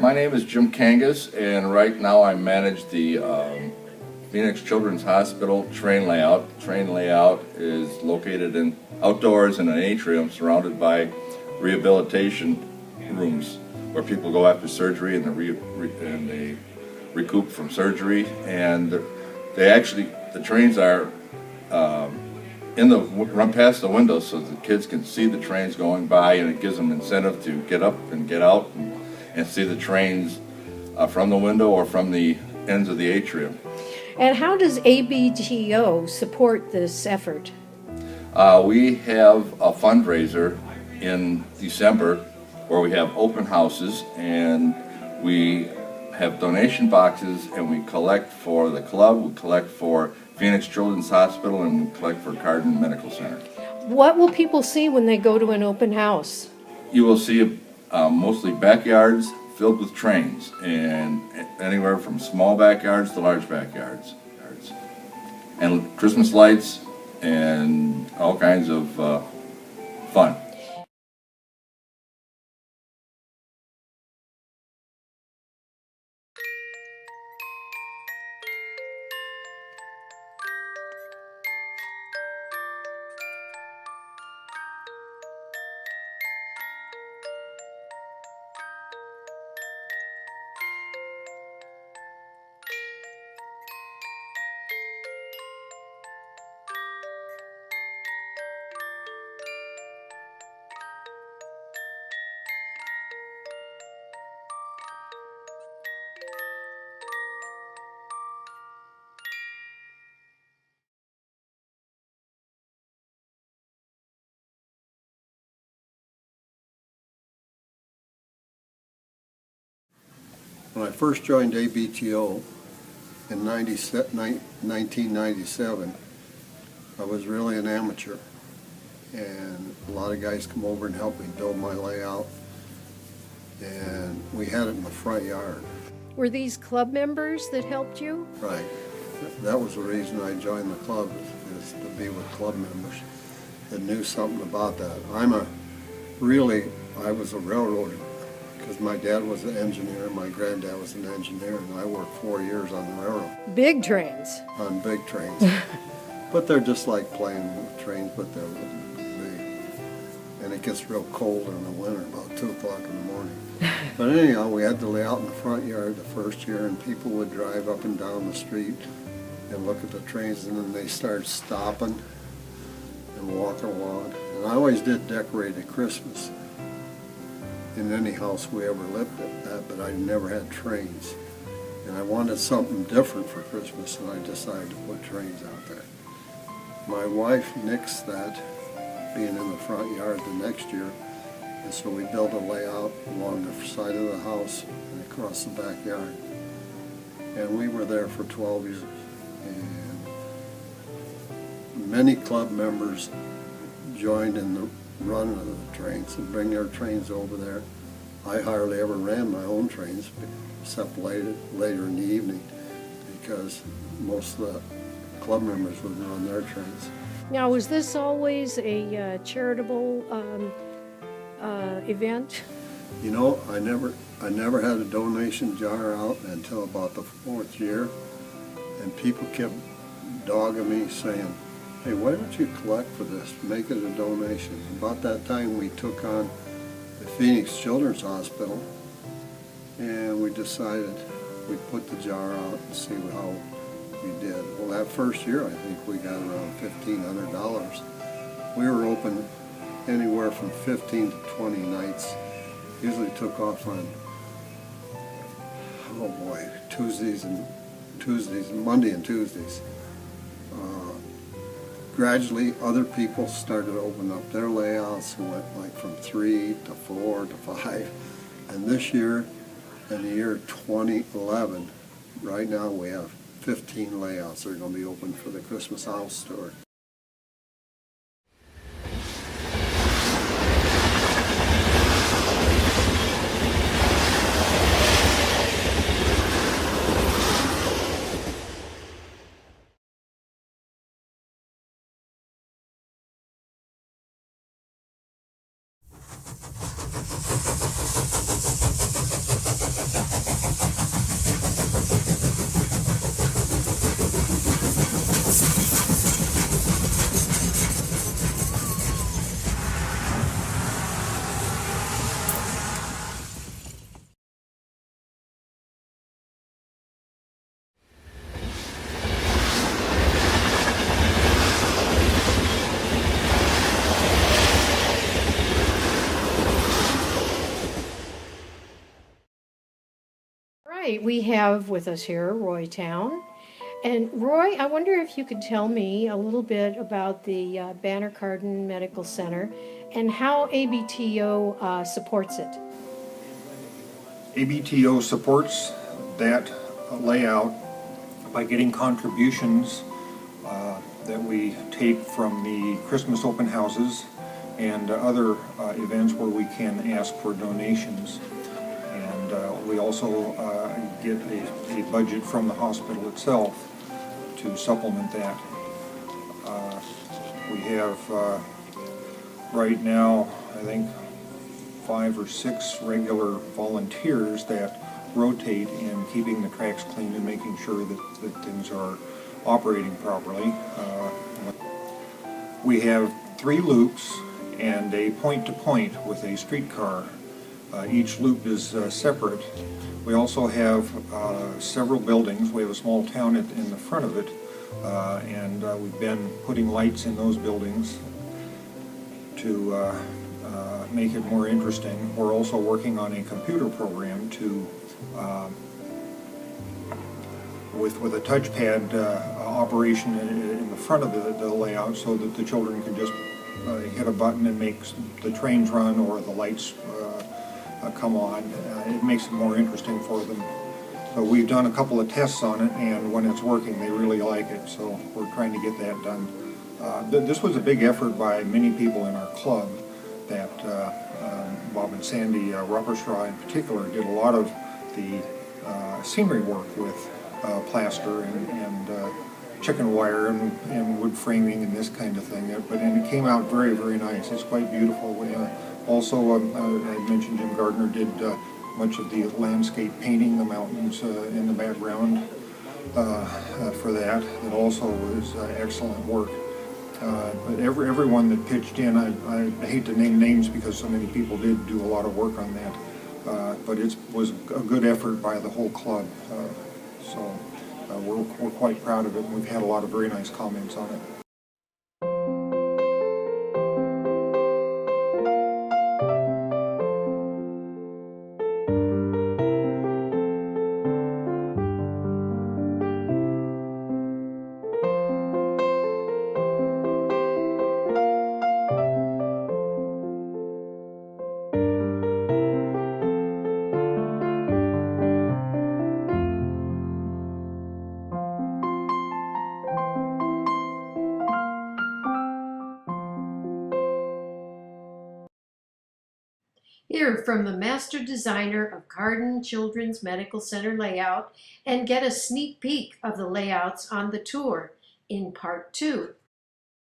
My name is Jim Kangas, and right now I manage the Phoenix Children's Hospital train layout. Train layout is located outdoors in an atrium surrounded by rehabilitation rooms where people go after surgery and they recoup from surgery. And the trains are run past the windows so the kids can see the trains going by, and it gives them incentive to get up and get out and see the trains from the window or from the ends of the atrium. And how does ABTO support this effort? We have a fundraiser in December where we have open houses, and we have donation boxes, and we collect for the club, we collect for Phoenix Children's Hospital, and we collect for Cardon Medical Center. What will people see when they go to an open house? You will see mostly backyards filled with trains, and anywhere from small backyards to large backyards. And Christmas lights and all kinds of fun. When I first joined ABTO in 1997, I was really an amateur, and a lot of guys come over and help me build my layout, and we had it in the front yard. Were these club members that helped you? Right. That was the reason I joined the club, is to be with club members that knew something about that. I was a railroader, because my dad was an engineer, my granddad was an engineer, and I worked 4 years on the railroad. Big trains. On big trains. But they're just like playing with trains, but they're big. And it gets real cold in the winter, about 2 o'clock in the morning. But anyhow, we had to lay out in the front yard the first year, and people would drive up and down the street and look at the trains, and then they started stopping and walking along. And I always did decorate at Christmas in any house we ever lived at, but I never had trains. And I wanted something different for Christmas, and I decided to put trains out there. My wife nixed that, being in the front yard the next year, and so we built a layout along the side of the house and across the backyard. And we were there for 12 years. And many club members joined in the run of the trains and bring their trains over there. I hardly ever ran my own trains, except later in the evening, because most of the club members would run their trains. Now, was this always a charitable event? You know, I never had a donation jar out until about the 4th year, and people kept dogging me, saying, "Hey, why don't you collect for this? Make it a donation." About that time, we took on the Phoenix Children's Hospital, and we decided we'd put the jar out and see how we did. Well, that first year, I think we got around $1,500. We were open anywhere from 15 to 20 nights. Usually took off on, Monday and Tuesdays. Gradually, other people started to open up their layouts and went like from 3 to 4 to 5. And this year, in the year 2011, right now we have 15 layouts that are going to be open for the Christmas house tour. Right, we have with us here Roy Town. And Roy, I wonder if you could tell me a little bit about the Banner Cardon Medical Center and how ABTO supports it. ABTO supports that layout by getting contributions that we take from the Christmas open houses and other events where we can ask for donations. And we also get a budget from the hospital itself to supplement that. We have right now, I think, 5 or 6 regular volunteers that rotate in keeping the tracks clean and making sure that things are operating properly. We have 3 loops and a point-to-point with a streetcar. Each loop is separate. We also have several buildings. We have a small town in the front of it, and we've been putting lights in those buildings to make it more interesting. We're also working on a computer program to with a touchpad operation in the front of the layout, so that the children can just hit a button and make the trains run or the lights come on. It makes it more interesting for them. So we've done a couple of tests on it, and when it's working, they really like it. So we're trying to get that done. This was a big effort by many people in our club. That Bob and Sandy Rupperstraw in particular did a lot of the scenery work with plaster and chicken wire and wood framing and this kind of thing. And it came out very, very nice. It's quite beautiful. Also, I mentioned Jim Gardner did much of the landscape painting, the mountains in the background for that. It also was excellent work. But everyone that pitched in, I hate to name names because so many people did do a lot of work on that, but it was a good effort by the whole club. So we're quite proud of it, and we've had a lot of very nice comments on it. Hear from the master designer of Cardon Children's Medical Center layout and get a sneak peek of the layouts on the tour in part 2.